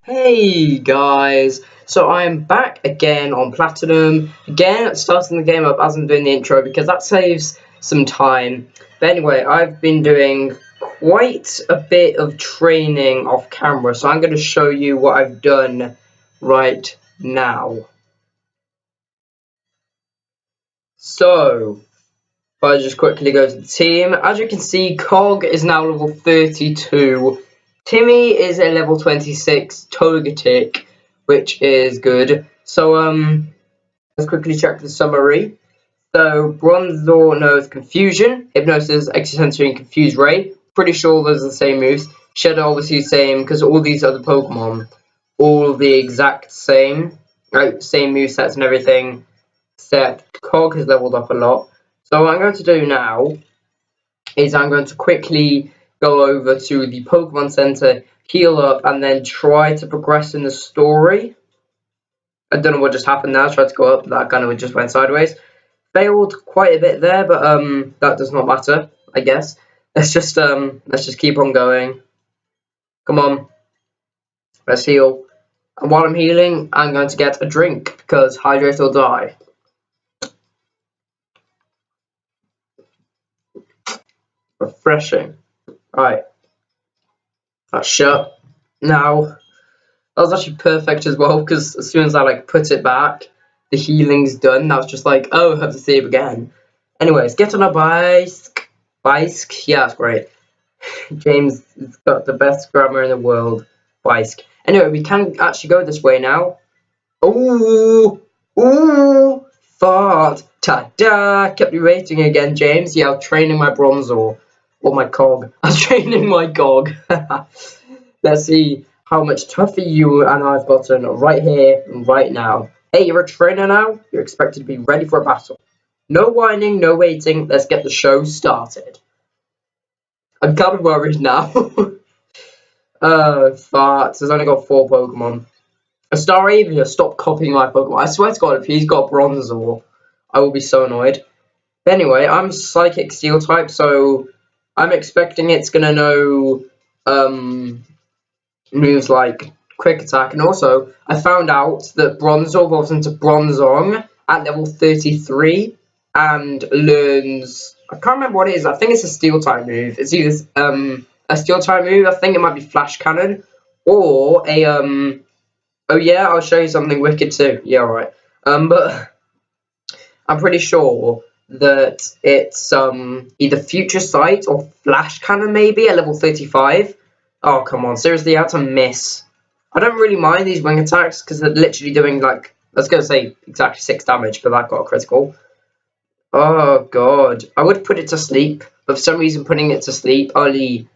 Hey guys, so I'm back again on Platinum, again starting the game up as I'm doing the intro because that saves some time. But anyway, I've been doing quite a bit of training off camera, so I'm going to show you what I've done right now. So, if I just quickly go to the team, as you can see, Cog is now level 32. Timmy is a level 26 Togetic, which is good. So, let's quickly check the summary. So, Bronzor knows Confusion, Hypnosis, Extrasensory, and Confuse Ray. Pretty sure those are the same moves. Shadow obviously the same, because all these other Pokemon, all the exact same. Right, same movesets and everything, except Cog has leveled up a lot. So what I'm going to do now is I'm going to quickly go over to the Pokemon Center, heal up, and then try to progress in the story. I don't know what just happened there. I tried to go up, that kind of just went sideways. Failed quite a bit there, but that does not matter, I guess. Let's just keep on going. Come on. Let's heal. And while I'm healing, I'm going to get a drink because hydrate or die. Refreshing. Right. That's shut. Now, that was actually perfect as well, because as soon as I put it back, the healing's done. I was just like, oh, I have to save again. Anyways, get on a bike. Bike? Yeah, that's great. James has got the best grammar in the world. Bike. Anyway, we can actually go this way now. Ooh! Ooh! Fart! Ta-da! Kept me waiting again, James. Yeah, I'm training my Bronzor. Or my Cog. I'm training my Cog. Let's see how much tougher you and I've gotten right here and right now. Hey, you're a trainer now. You're expected to be ready for a battle. No whining, no waiting. Let's get the show started. I'm kind of worried now. Farts. There's only got 4 Pokemon. Staravia, stop copying my Pokemon. I swear to God, if he's got Bronzor, I will be so annoyed. But anyway, I'm Psychic Steel type, so I'm expecting it's gonna know moves like Quick Attack, and also I found out that Bronzor evolves into Bronzong at level 33 and learns. I can't remember what it is. I think it's a Steel type move. It's either a Steel type move. I think it might be Flash Cannon or a Oh yeah, I'll show you something wicked too. Yeah, alright. But I'm pretty sure that it's either Future Sight or Flash Cannon maybe at level 35. Oh come on, seriously, I had to miss. I don't really mind these wing attacks because they're literally doing like, I was gonna say exactly 6 damage, but that got a critical. Oh god. I would put it to sleep, but for some reason putting it to sleep only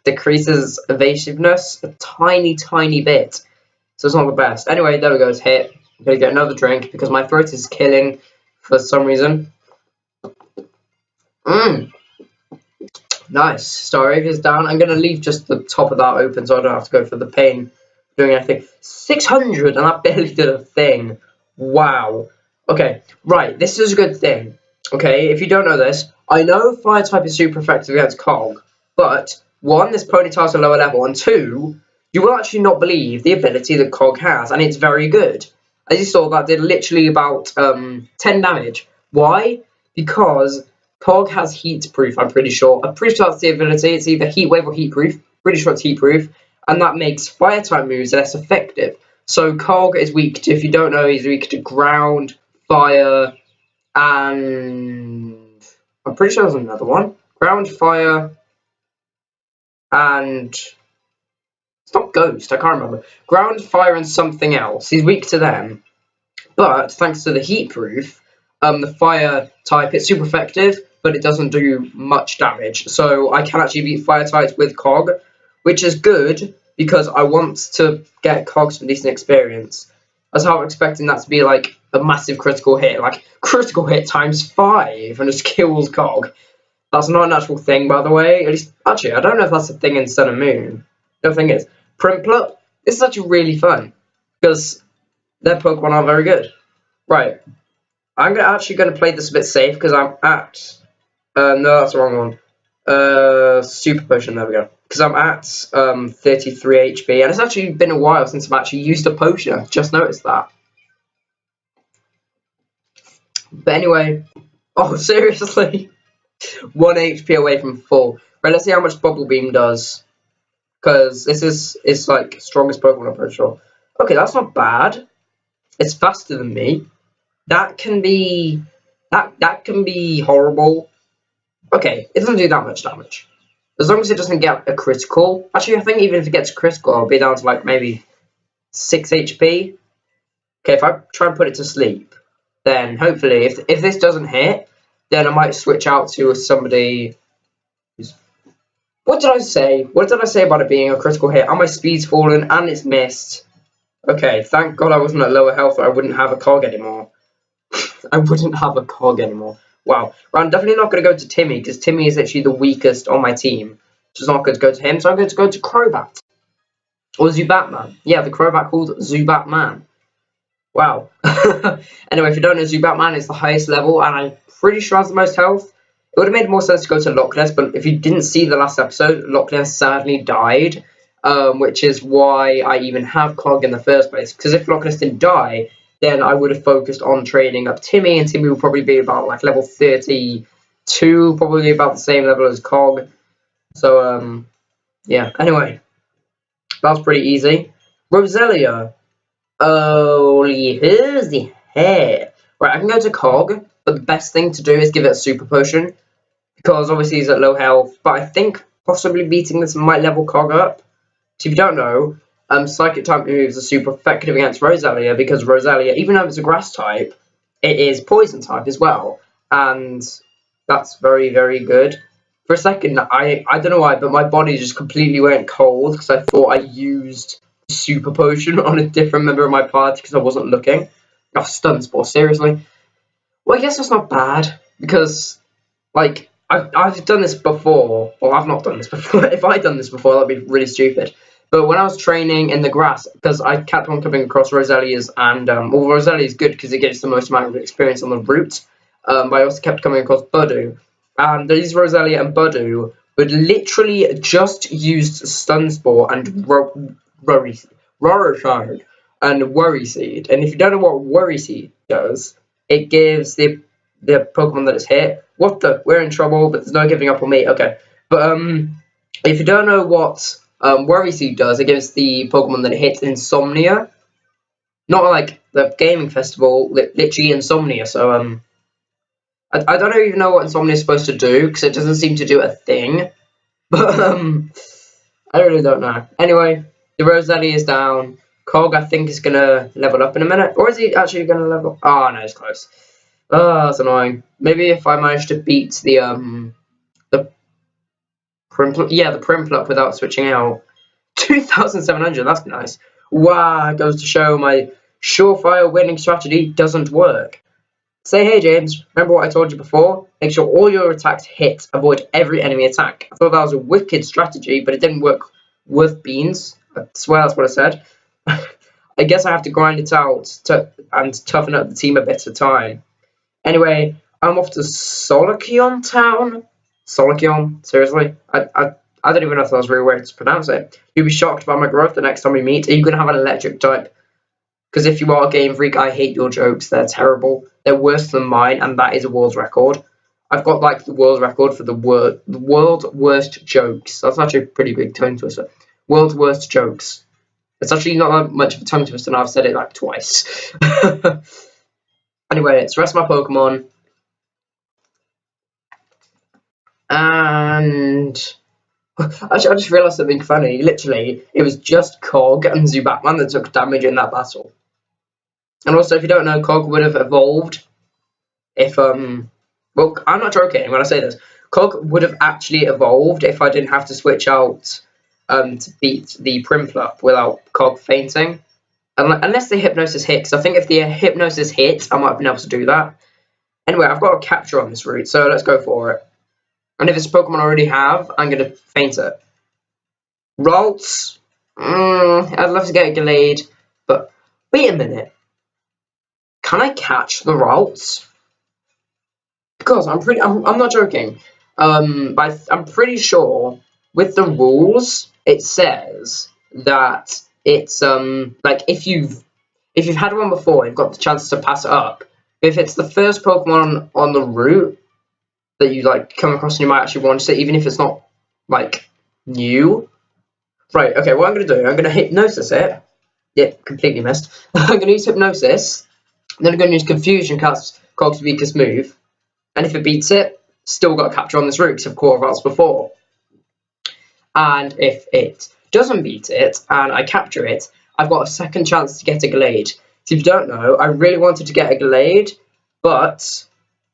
decreases evasiveness a tiny bit. So it's not the best. Anyway, there we go, it's hit. I'm gonna get another drink because my throat is killing for some reason. Nice. Staravia's down. I'm gonna leave just the top of that open so I don't have to go for the pain of doing anything. 600 and I barely did a thing. Wow. Okay, right, this is a good thing. Okay, if you don't know this, I know Fire type is super effective against Cog, but 1, this Ponytail's a lower level, and 2, you will actually not believe the ability that Cog has, and it's very good. As you saw, that did literally about 10 damage. Why? Because Cog has heat proof, I'm pretty sure. I'm pretty sure that's the ability. It's either heat wave or heat proof. Pretty sure it's heat proof. And that makes fire type moves less effective. So Cog is weak to, if you don't know, he's weak to ground, fire, and I'm pretty sure there's another one. Ground, fire, and it's not ghost, I can't remember. Ground, fire, and something else. He's weak to them. But thanks to the heat proof, the fire type, it's super effective, but it doesn't do much damage. So I can actually beat fire types with Cog, which is good because I want to get Cog some decent experience. That's how I'm expecting that to be like a massive critical hit, like critical hit times 5 and just kills Cog. That's not an actual thing, by the way. At least, actually, I don't know if that's a thing in Sun and Moon. The thing is, Prinplup, this is actually really fun because their Pokemon aren't very good. Right, I'm actually going to play this a bit safe because I'm at... no, that's the wrong one. Super potion, there we go. Because I'm at 33 HP, and it's actually been a while since I've actually used a potion. I've just noticed that. But anyway, oh seriously, 1 HP away from full. Right, let's see how much Bubble Beam does. Because this is like strongest Pokemon, I'm pretty sure. Okay, that's not bad. It's faster than me. That can be horrible. Okay, it doesn't do that much damage. As long as it doesn't get a critical. Actually, I think even if it gets a critical, I'll be down to like maybe 6 HP. Okay, if I try and put it to sleep, then hopefully, if this doesn't hit, then I might switch out to somebody who's... What did I say? What did I say about it being a critical hit? And my speed's fallen, and it's missed. Okay, thank God I wasn't at lower health, or I wouldn't have a cog anymore. I wouldn't have a cog anymore. Wow. Well, I'm definitely not going to go to Timmy, because Timmy is actually the weakest on my team. Just not going to go to him, so I'm going to go to Crobat. Or Zubatman. Yeah, the Crobat called Zubatman. Wow. Anyway, if you don't know, Zubatman is the highest level, and I'm pretty sure has the most health. It would have made more sense to go to Loch-Ness, but if you didn't see the last episode, Loch-Ness sadly died, which is why I even have Cog in the first place. Because if Loch-Ness didn't die, then I would have focused on training up Timmy, and Timmy would probably be about like level 32, probably about the same level as Cog. So, yeah. Anyway, that was pretty easy. Roselia. Holy, who's the hair? Right, I can go to Cog, but the best thing to do is give it a super potion, because obviously he's at low health, but I think possibly beating this might level Cog up. So if you don't know, Psychic type moves are super effective against Roselia, because Roselia, even though it's a grass type, it is poison type as well, and that's very, very good. For a second, I don't know why, but my body just completely went cold, because I thought I used super potion on a different member of my party because I wasn't looking. Oh, stun spore, seriously. Well, I guess that's not bad, because like I've done this before. Well, I've not done this before. If I'd done this before, that'd be really stupid. But when I was training in the grass, because I kept on coming across Roselia's, and well, Roselia's good because it gets the most amount of experience on the route. But I also kept coming across Budu, and these Roselia and Budu would literally just use stun spore and Rorishard and Worry Seed. And if you don't know what Worry Seed does, it gives the Pokemon that it's hit. What the? We're in trouble, but there's no giving up on me. Okay. But if you don't know what Worry Seed does, it gives the Pokemon that it hits Insomnia. Not like the gaming festival, literally Insomnia. So I don't even know what Insomnia is supposed to do, because it doesn't seem to do a thing. But I really don't know. Anyway, the Roselia is down. Cog, I think, is going to level up in a minute. Or is he actually going to level? Oh, no, it's close. Oh, that's annoying. Maybe if I manage to beat the Primplup without switching out. 2,700, that's nice. Wow, it goes to show my surefire winning strategy doesn't work. Say, hey James, remember what I told you before? Make sure all your attacks hit. Avoid every enemy attack. I thought that was a wicked strategy, but it didn't work worth beans. I swear that's what I said. I guess I have to grind it out and toughen up the team a bit at a time. Anyway, I'm off to Solaceon Town. Solaceon? Seriously? I don't even know if that was really weird to pronounce it. You'll be shocked by my growth the next time we meet. Are you going to have an electric type? Because if you are a Game Freak, I hate your jokes. They're terrible. They're worse than mine, and that is a world record. I've got like the world record for the world's worst jokes. That's actually a pretty big tongue twister. World's worst jokes. It's actually not that much of a tongue twister, and I've said it like twice. Anyway, let's rest my Pokemon. And actually, I just realised something funny. Literally, it was just Cog and Zubatman that took damage in that battle. And also, if you don't know, Cog would have evolved if, well, I'm not joking when I say this. Cog would have actually evolved if I didn't have to switch out to beat the Primplup without Cog fainting. Unless the Hypnosis hit, because I think if the Hypnosis hit, I might have been able to do that. Anyway, I've got a capture on this route, so let's go for it. And if it's a Pokemon I already have, I'm going to faint it. Ralts. I'd love to get a Gallade, but wait a minute. Can I catch the Ralts? Because I'm not joking. But I'm pretty sure with the rules it says that it's like if you've had one before, you've got the chance to pass it up. If it's the first Pokemon on the route that you like come across and you might actually want it, even if it's not like new. Right, okay, what I'm gonna do, I'm gonna hypnosis it. Yep, completely missed. I'm gonna use hypnosis, then I'm gonna use confusion, cast Cog's weakest move, and if it beats it, still got to capture on this route because I've caught Rats before. And if it doesn't beat it and I capture it, I've got a second chance to get a Glade. So if you don't know, I really wanted to get a Glade, but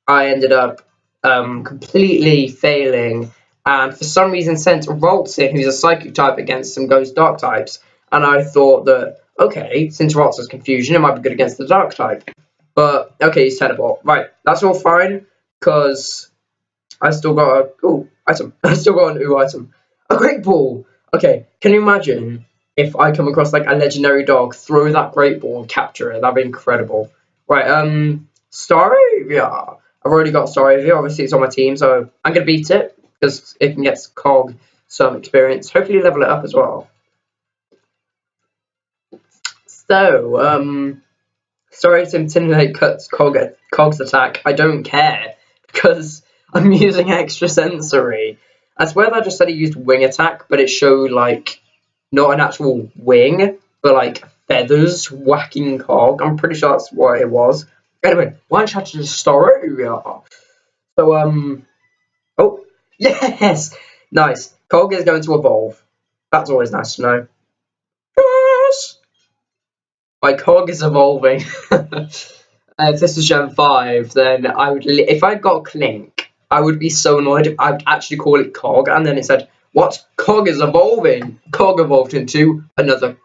I ended up completely failing, and for some reason sent Ralts in, who's a Psychic type, against some Ghost Dark types. And I thought that, okay, since Ralts has Confusion, it might be good against the Dark type. But, okay, he's Teleport. Right, that's all fine, because I still got a item. I still got a new item. A Great Ball! Okay, can you imagine if I come across like a legendary dog, throw that Great Ball and capture it? That'd be incredible. Right, Staravia. I've already got Staravia, obviously it's on my team, so I'm gonna beat it, because it can get Cog some experience. Hopefully level it up as well. So, sorry to intimidate Cog's attack. I don't care, because I'm using extra sensory. I swear that I just said he used wing attack, but it showed like not an actual wing, but like feathers whacking Cog. I'm pretty sure that's what it was. Anyway, one shot to the story. So oh yes, nice. Cog is going to evolve. That's always nice to know. Yes, my Cog is evolving. If this was Gen 5, then I would. If I got Clink, I would be so annoyed if I'd actually call it Cog, and then it said, "What? Cog is evolving." Cog evolved into another.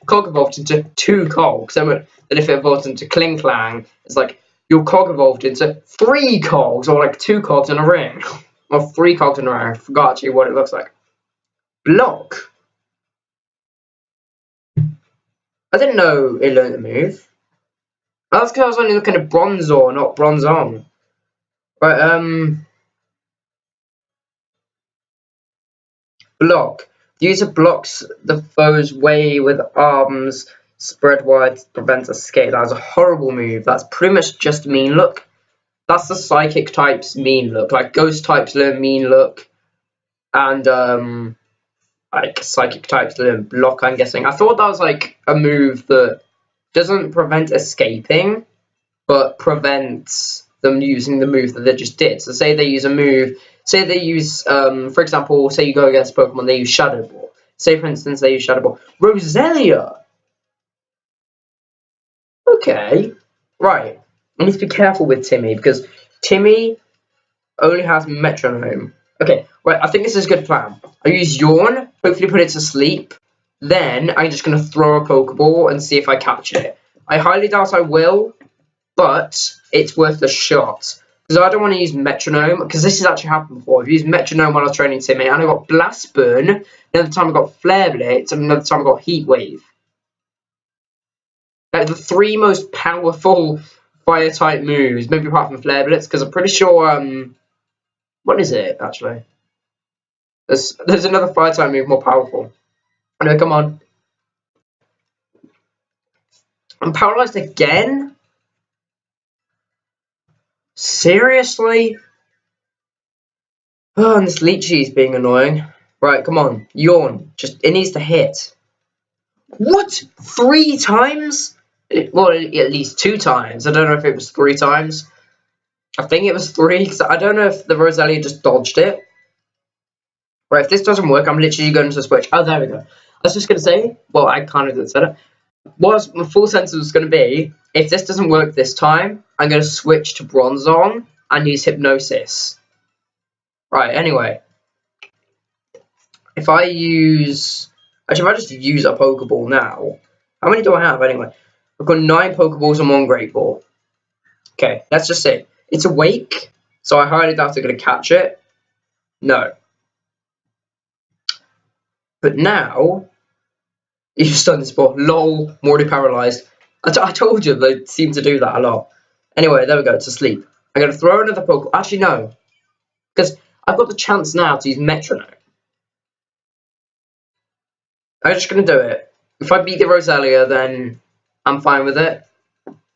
Cog evolved into 2 Cogs. Then if it evolved into Kling Clang, it's like your Cog evolved into 3 Cogs, or like 2 Cogs in a ring, or 3 Cogs in a ring. I forgot actually what it looks like. Block. I didn't know it learned the move. That's because I was only looking at Bronzor, not Bronzong. Right, block. The user blocks the foe's way with arms spread wide to prevent escape. That was a horrible move. That's pretty much just mean look. That's the Psychic type's mean look. Like Ghost types learn mean look, and like Psychic types learn block, I'm guessing. I thought that was like a move that doesn't prevent escaping, but prevents them using the move that they just did. So say they use a move, say they use, for example, say you go against Pokemon, they use Shadow Ball. Say, for instance, they use Shadow Ball. Roselia! Okay. Right. I need to be careful with Timmy, because Timmy only has Metronome. Okay, right, I think this is a good plan. I use Yawn, hopefully put it to sleep. Then I'm just going to throw a Pokeball and see if I catch it. I highly doubt I will, but it's worth a shot. Because I don't want to use Metronome, because this has actually happened before. I've used Metronome while I was training Timmy, and I got Blast Burn, another time I got Flare Blitz, and another time I got Heat Wave. Like the 3 most powerful fire-type moves, maybe apart from Flare Blitz, because I'm pretty sure, what is it, actually? There's another fire-type move more powerful. No, come on. I'm paralyzed again? Seriously? Oh, and this Leechy is being annoying. Right, come on. Yawn. It needs to hit. What? 3 times? Well, at least 2 times. I don't know if it was 3 times. I think it was 3, because I don't know if the Roselia just dodged it. Right, if this doesn't work, I'm literally going to switch. Oh, there we go. I was just going to say, well, I kind of did say it. What my full sentence was going to be, if this doesn't work this time, I'm going to switch to Bronzong and use Hypnosis. Right, anyway. If I use... Actually, if I just use a Pokeball now... How many do I have, anyway? I've got 9 Pokeballs and 1 Great Ball. Okay, let's just say. It's awake, so I highly doubt I'm going to catch it. No. But now... You stunned this ball. LOL, I'm already paralyzed. I told you they seem to do that a lot. Anyway, there we go, to sleep. I'm going to throw another Pokeball. Actually, no. Because I've got the chance now to use Metronome. I'm just going to do it. If I beat the Roselia, then I'm fine with it.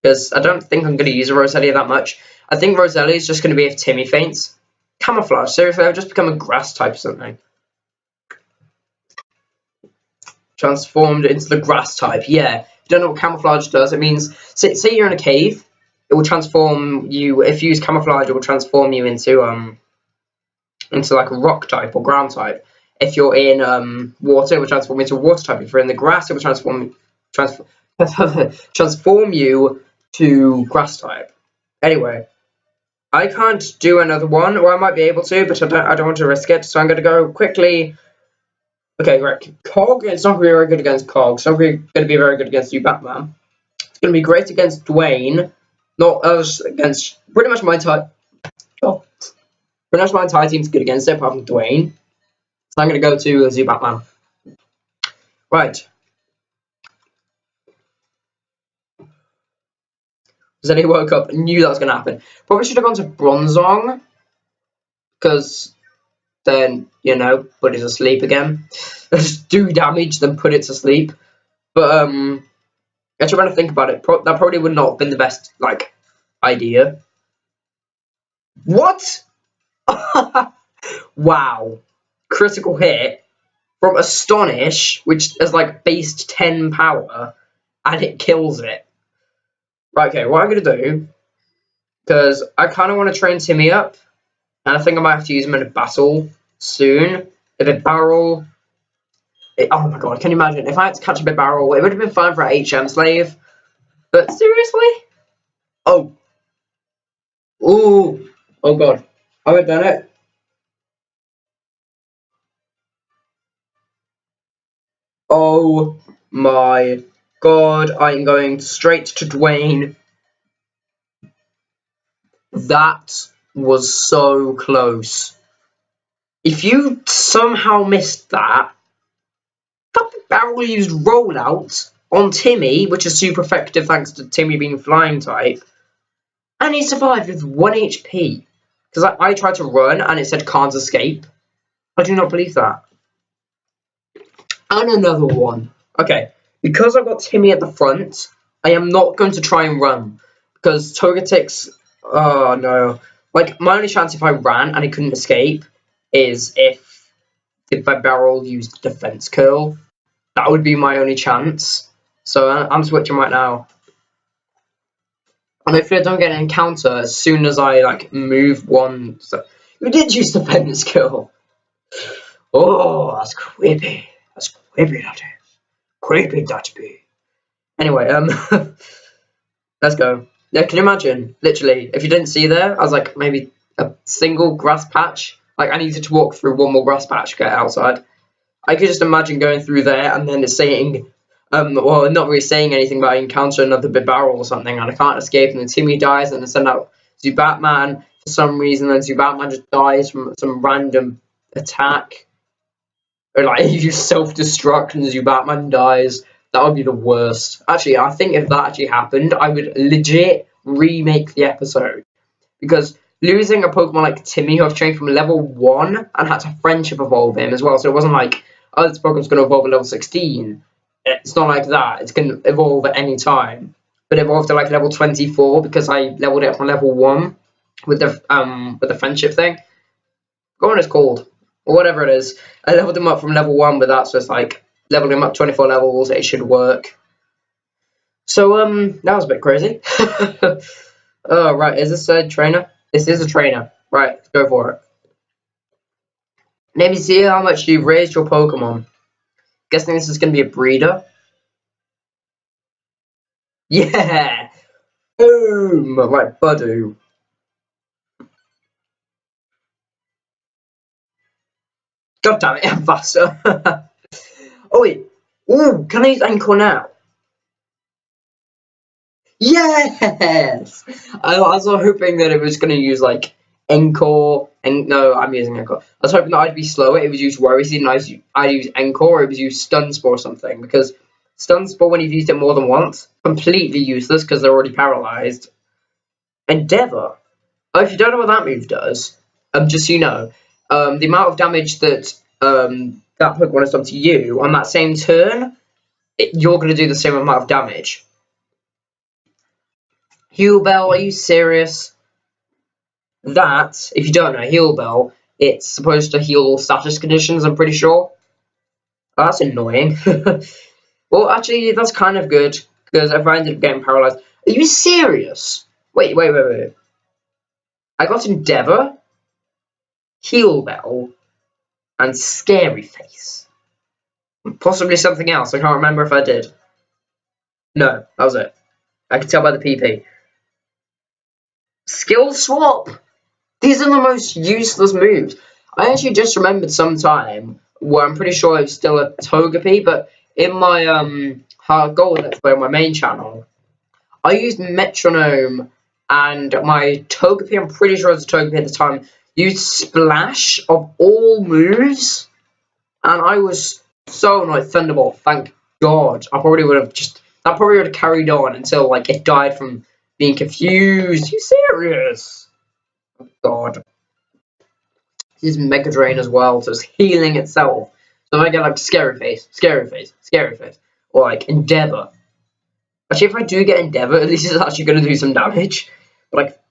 Because I don't think I'm going to use a Roselia that much. I think Roselia is just going to be if Timmy faints. Camouflage. Seriously, I've just become a grass type or something. Transformed into the grass type. Yeah. If you don't know what camouflage does, it means, say you're in a cave, it will transform you. If you use camouflage, it will transform you into like a rock type or ground type. If you're in water, it will transform into a water type. If you're in the grass, it will transform you to grass type. Anyway, I can't do another one, or I might be able to, but I don't want to risk it. So I'm going to go quickly. Okay, right. Cog, it's not going to be very good against Cog. It's not going to be very good against you, Batman. It's going to be great against Dwayne. Not us against pretty much my type. Oh. Pretty much my entire team's good against it, apart from Dwayne. So I'm going to go to Batman. Right. Zenny woke up and knew that was going to happen. Probably should have gone to Bronzong. Because then, you know, put it to sleep again. Just do damage, then put it to sleep. But, actually, when I think about it, that probably would not have been the best, like, idea. What? Wow. Critical hit from Astonish, which is, like, based 10 power, and it kills it. Right, okay, what I'm going to do, because I kind of want to train Timmy up, and I think I might have to use him in a battle soon. If a barrel... oh my god, can you imagine? If I had to catch a big barrel, it would have been fine for an HM slave. But seriously? Oh. Ooh. Oh god. Have I done it? Oh my god. I'm going straight to Dwayne. That was so close. If you somehow missed that, that barrel used rollout on Timmy, which is super effective thanks to Timmy being flying type, and he survived with 1 HP. Because I tried to run and it said can't escape. I do not believe that. And another one. Okay, because I've got Timmy at the front, I am not going to try and run. Because Togetix, oh no. Like, my only chance if I ran and I couldn't escape is if the barrel used defense curl. That would be my only chance. So I'm switching right now. And hopefully I don't get an encounter as soon as I, like, move one. So, you did use defense curl. Oh, that's creepy. That's creepy, that is. Creepy, that be. Anyway, let's go. Yeah, can you imagine? Literally, if you didn't see there, I was like, maybe a single grass patch. Like, I needed to walk through one more grass patch to get outside. I could just imagine going through there and then it's saying, well, not really saying anything, but I encounter another big barrel or something and I can't escape, and then Timmy dies, and then send out Zubatman for some reason, and Zubatman just dies from some random attack. Or like, you self-destruct and Zubatman dies. That would be the worst. Actually, I think if that actually happened, I would legit remake the episode. Because losing a Pokemon like Timmy, who I've trained from level 1 and had to friendship evolve him as well, so it wasn't like, oh, this Pokemon's going to evolve at level 16. It's not like that. It's going to evolve at any time. But it evolved to like level 24 because I leveled it up from level 1 with the friendship thing. Go on, it's called. Or whatever it is. I leveled him up from level 1 with that, so it's like leveling him up 24 levels, it should work. So, that was a bit crazy. Oh, right, is this a trainer? This is a trainer. Right, let's go for it. Let me see how much you've raised your Pokemon. Guessing this is going to be a breeder. Yeah! Boom! Right, Budoo. God damn it, I'm faster. Oh, wait. Ooh, can I use Encore now? Yes! I was hoping that it was going to use, like, Encore. And no, I'm using Encore. I was hoping that I'd be slower. It was use Worry Seed, and I'd use Encore, or it was use Stun Spore or something. Because Stun Spore, when you've used it more than once, completely useless because they're already paralyzed. Endeavor. Oh, if you don't know what that move does, just so you know, the amount of damage that that Pokemon has done to you on that same turn, you're going to do the same amount of damage. Heal Bell, are you serious? That, if you don't know, Heal Bell, it's supposed to heal all status conditions, I'm pretty sure. Oh, that's annoying. Well, actually, that's kind of good, because if I ended up getting paralyzed... Are you serious? Wait. I got Endeavor, Heal Bell, and Scary Face. Possibly something else, I can't remember if I did. No, that was it. I can tell by the PP. Skill Swap! These are the most useless moves. I actually just remembered some time where I'm pretty sure it's still a Togepi, but in my Hard Gold Let's Play on my main channel, I used Metronome and my Togepi, I'm pretty sure it was a Togepi at the time, used Splash of all moves, and I was so annoyed. Thunderbolt, thank God. I probably would have that probably would have carried on until like it died from being confused. Are you serious? Oh, God. This is Mega Drain as well, so it's healing itself. So if I get like Scary Face, or like Endeavor. Actually, if I do get Endeavor, at least it's actually going to do some damage. But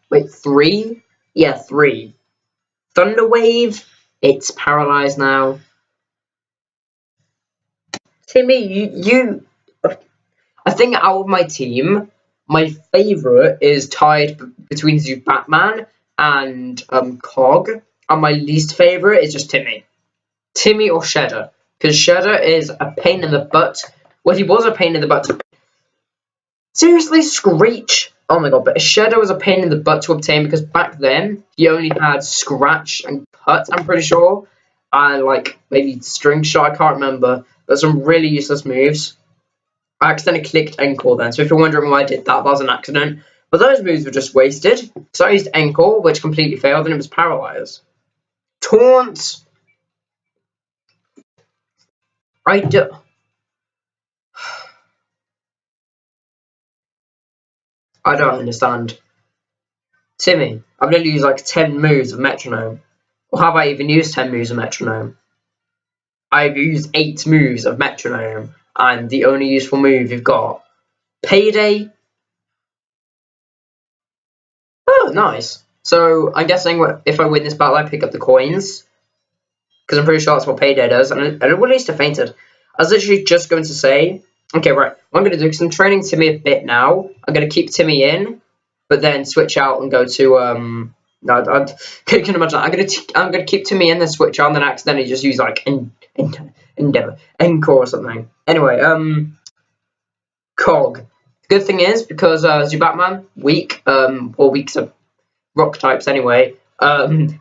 wait, 3? Yeah, 3. Thunder Wave, it's paralyzed now. Timmy, you I think out of my team, my favourite is tied between Batman and Cog, and my least favourite is just Timmy. Timmy or Shedder, because Shedder is a pain in the butt. Well, he was a pain in the butt. Seriously, Screech? Oh my god, but Shedder was a pain in the butt to obtain because back then, he only had Scratch and Cut, I'm pretty sure. And like, maybe String Shot, I can't remember. But some really useless moves. I accidentally clicked Encore then, so if you're wondering why I did that, that was an accident. But those moves were just wasted. So I used Encore, which completely failed, and it was Paralyzed. Taunt! I don't understand. Timmy, I've literally used like 10 moves of Metronome. Or have I even used 10 moves of Metronome? I've used 8 moves of Metronome, and the only useful move you've got. Payday. Oh, nice. So, I'm guessing if I win this battle, I pick up the coins. Because I'm pretty sure that's what Payday does, and it at least have fainted. I was literally just going to say... Okay, right. What I'm going to do, because I'm training Timmy a bit now, I'm going to keep Timmy in, but then switch out and go to... No, I can imagine that. I'm gonna keep Timmy in, then switch on, then accidentally just use like Endeavor, Encore or something. Anyway, Cog. The good thing is because Zubatman weak, or weak to rock types anyway.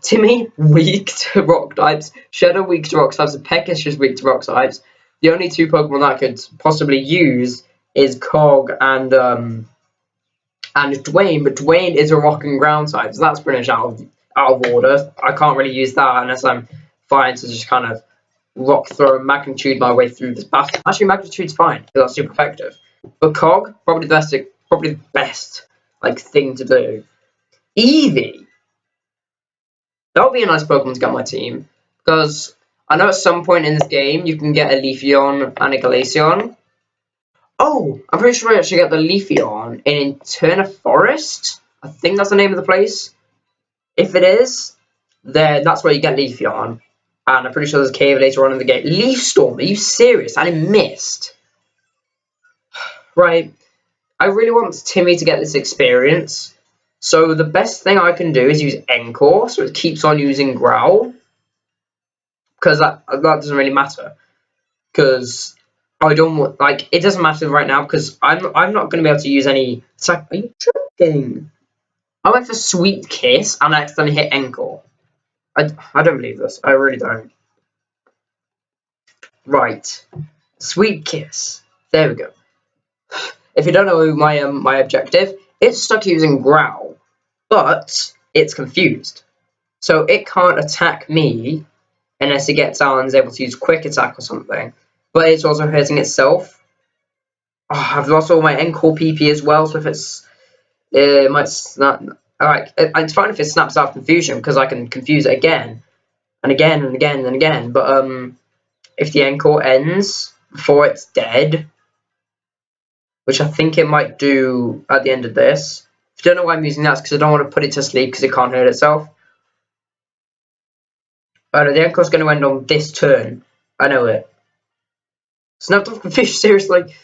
Timmy weak to rock types. Shadow weak to rock types. And Peckish is weak to rock types. The only 2 Pokemon that I could possibly use is Cog and Dwayne, but Dwayne is a rock and ground type, so that's pretty much out of order. I can't really use that unless I'm fine to just kind of rock throw magnitude my way through this battle. Actually, magnitude's fine because that's super effective. But Cog, probably the best like thing to do. Eevee, that would be a nice Pokemon to get on my team because I know at some point in this game you can get a Leafeon and a Glaceon. Oh, I'm pretty sure I actually get the Leafeon in Eterna Forest. I think that's the name of the place. If it is, then that's where you get Leafeon. And I'm pretty sure there's a cave later on in the game. Leaf Storm, are you serious? And it missed. Right. I really want Timmy to get this experience. So the best thing I can do is use Encore, so it keeps on using Growl. Because that doesn't really matter. Because... I don't want, like, it doesn't matter right now because I'm not going to be able to use any. It's like, are you joking? I went for Sweet Kiss and I accidentally hit Encore. I don't believe this. I really don't. Right. Sweet Kiss. There we go. If you don't know my objective, it's stuck using Growl, but it's confused. So it can't attack me unless it gets out and is able to use Quick Attack or something. But it's also hurting itself. Oh, I've lost all my Encore PP as well, so if it might snap. Alright, it's fine if it snaps out of confusion, because I can confuse it again. and again and again and again. But if the encore ends before it's dead, which I think it might do at the end of this. If you don't know why I'm using that, it's because I don't want to put it to sleep because it can't hurt itself. Oh no, the encore's going to end on this turn. I know it. Snapped off fish, seriously.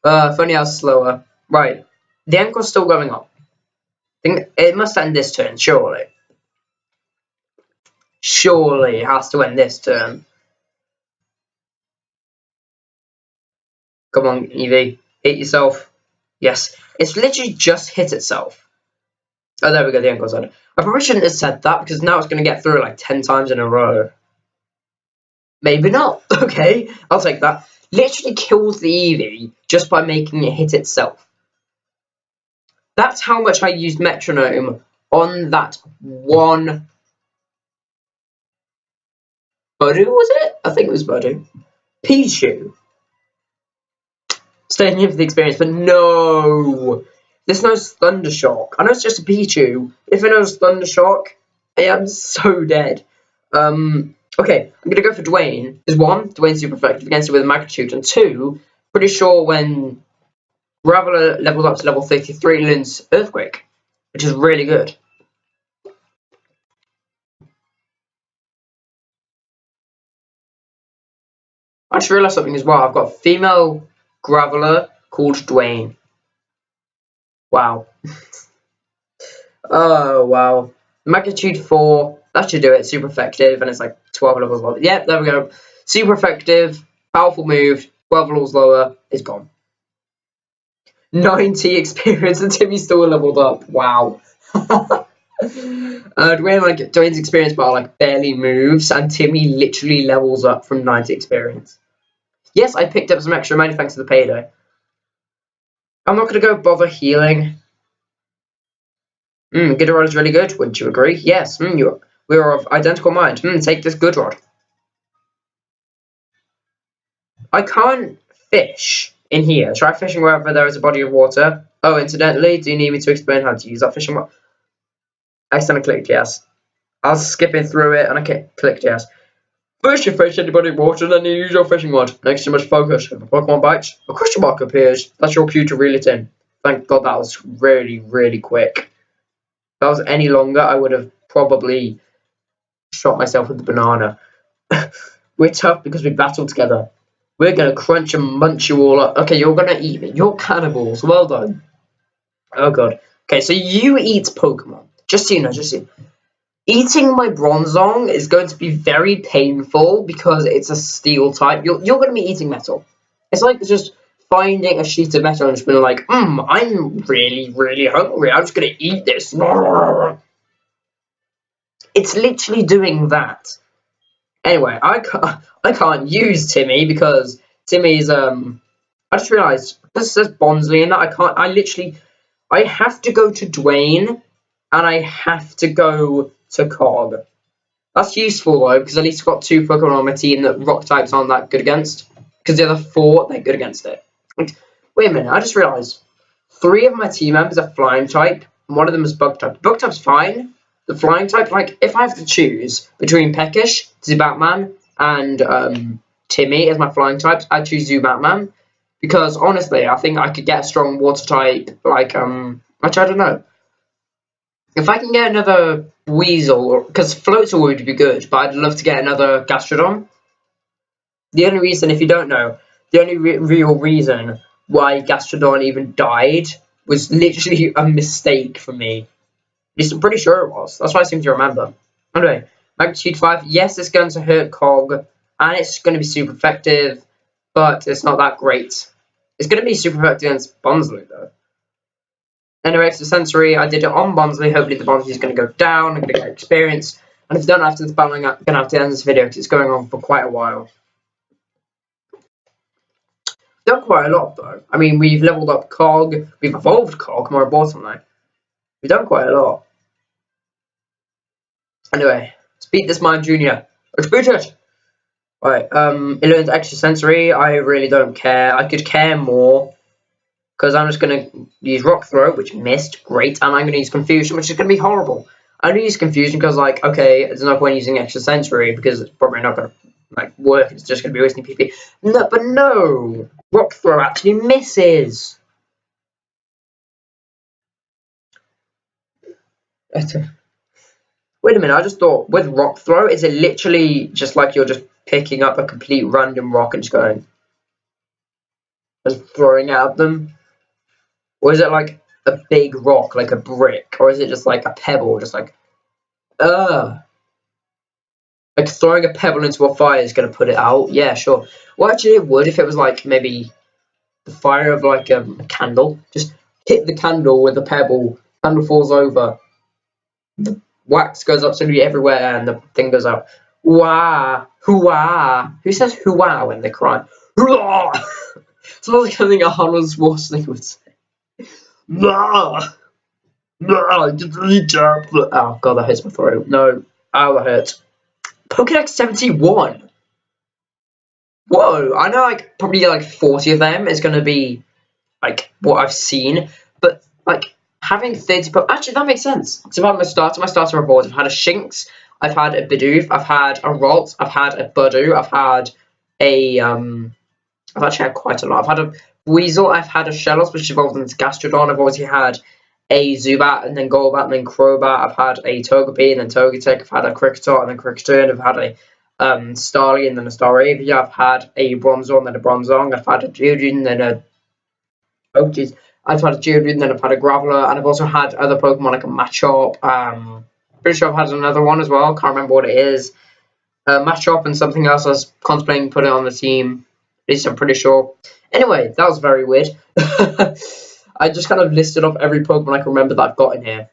If only I was slower. Right, the encore's still going on. I think it must end this turn, surely. Surely it has to end this turn. Come on, Evie. Hit yourself. Yes. It's literally just hit itself. Oh, there we go, the encore's on. I probably shouldn't have said that because now it's going to get through like 10 times in a row. Maybe not. Okay, I'll take that. Literally kills the Eevee just by making it hit itself. That's how much I used Metronome on that one. Budu, was it? I think it was Budu. Pichu. Staying here for the experience, but no. This knows Thunder Shock. I know it's just a Pichu. If it knows Thunder Shock, I am so dead. Okay, I'm going to go for Dwayne. There's one, Dwayne's super effective against it with a magnitude, and two, pretty sure when Graveler levels up to level 33, it learns Earthquake, which is really good. I just realised something as well. I've got a female Graveler called Dwayne. Wow. Oh, wow. Magnitude 4, that should do it. Super effective, and it's like 12 levels lower. Yep, there we go. Super effective, powerful move, 12 levels lower, it's gone. 90 experience, and Timmy's still leveled up. Wow. Dwayne's experience bar like barely moves, and Timmy literally levels up from 90 experience. Yes, I picked up some extra money thanks to the payday. I'm not going to go bother healing. Goodrod is really good, wouldn't you agree? Yes, we are of identical mind. Take this Goodrod. I can't fish in here. Try fishing wherever there is a body of water. Oh, incidentally, do you need me to explain how to use that fishing rod? I accidentally clicked yes. I was skipping through it and I clicked yes. First you fish any body of water, then you use your fishing rod. Next you must focus. If a Pokemon bites, a question mark appears. That's your cue to reel it in. Thank God that was really, really quick. If that was any longer, I would have probably shot myself with the banana. We're tough because we battle together. We're going to crunch and munch you all up. Okay, you're going to eat me. You're cannibals. Well done. Oh, God. Okay, so you eat Pokemon. Just so you know, Eating my Bronzong is going to be very painful because it's a steel type. You're going to be eating metal. It's like just finding a sheet of metal and just being like, I'm really, really hungry. I'm just going to eat this. It's literally doing that. Anyway, I can't use Timmy because Timmy's I just realised this says Bonsley in that I have to go to Dwayne and I have to go to Cog. That's useful though because at least I've got 2 Pokemon on my team that rock types aren't that good against. Because the other 4 they're good against it. Wait a minute, I just realised 3 of my team members are flying type and 1 of them is bug type. Bug type's fine. The flying type, like, if I have to choose between Peckish, Zubatman, and Timmy as my flying types, I'd choose Zubatman. Because, honestly, I think I could get a strong water type, like, which I don't know. If I can get another Weasel, because Floatzel would be good, but I'd love to get another Gastrodon. The only reason, if you don't know, the only real reason why Gastrodon even died was literally a mistake for me. I'm pretty sure it was. That's what I seem to remember. Anyway, Magnitude 5. Yes, it's going to hurt Cog. And it's going to be super effective. But it's not that great. It's going to be super effective against Bonsley, though. Anyway, extra sensory. I did it on Bonsley. Hopefully the Bonsley is going to go down. I'm going to get experience. And if you don't know after this battle, I'm going to have to end this video because it's going on for quite a while. We've done quite a lot, though. I mean, we've leveled up Cog. We've evolved Cog, more importantly. We've done quite a lot. Anyway, speed this mine, Junior. Speed it! Right, it learns extra sensory. I really don't care. I could care more. Because I'm just going to use Rock Throw, which missed. Great. And I'm going to use Confusion, which is going to be horrible. I know it's confusing because, like, okay, there's no point using extrasensory because it's probably not going to, like, work. It's just going to be wasting PP. No, but no! Rock Throw actually misses! Wait a minute, I just thought, with Rock Throw, is it literally just like you're just picking up a complete random rock and just throwing it at them? Or is it like a big rock, like a brick? Or is it just like a pebble, just like, like throwing a pebble into a fire is going to put it out? Yeah, sure. Well, actually, it would if it was like maybe the fire of like a candle. Just hit the candle with a pebble, candle falls over, the wax goes absolutely everywhere, and the thing goes out. Wah, hoo-wah. Who says hoo-wah when they cry? Hoo-wah! Sounds like something Arnold Schwarzenegger would say. Wah! Oh god, that hurts my throat. No. Oh, that hurts. Pokédex 71. Whoa, I know like probably like 40 of them is going to be like what I've seen, but like having 30 actually that makes sense. So I've had my starter rewards. I've had a Shinx, I've had a Bidoof, I've had a Ralt, I've had a Budu, I've had a I've actually had quite a lot. I've had a Weasel, I've had a Shellos, which evolved into Gastrodon, I've obviously had a Zubat and then Golbat and then Crobat, I've had a Togepi and then Togetic, I've had a Kricketot and then Kricketot, I've had a Starly and then a Staravia, I've had a Bronzor and then a Bronzong, I've had a Geodude and then a I've had a Geodude and then I've had a Graveler, and I've also had other Pokemon like a Machop. Pretty sure I've had another one as well, can't remember what it is. Machop and something else I was contemplating putting on the team. At least I'm pretty sure. Anyway, that was very weird. I just kind of listed off every Pokemon I can remember that I've got in here.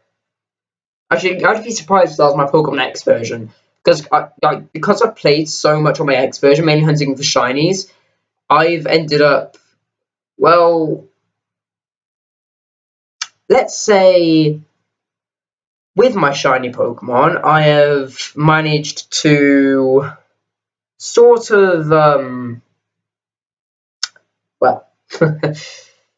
Actually, I'd be surprised if that was my Pokemon X version. Because I've played so much on my X version, mainly hunting for shinies, I've ended up, well, let's say with my shiny Pokemon, I have managed to sort of, well,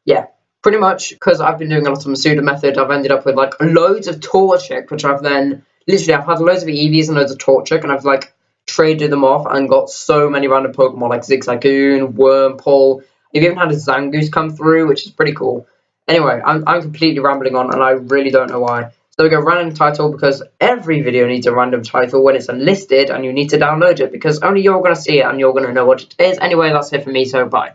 yeah, pretty much because I've been doing a lot of Masuda method, I've ended up with like loads of Torchic, which I've then, literally, I've had loads of EVs and loads of Torchic, and I've like traded them off and got so many random Pokemon like Zigzagoon, Wurmple. I've even had a Zangoose come through, which is pretty cool. Anyway, I'm completely rambling on, and I really don't know why. So we go random title because every video needs a random title when it's unlisted, and you need to download it because only you're going to see it and you're going to know what it is. Anyway, that's it for me, so bye.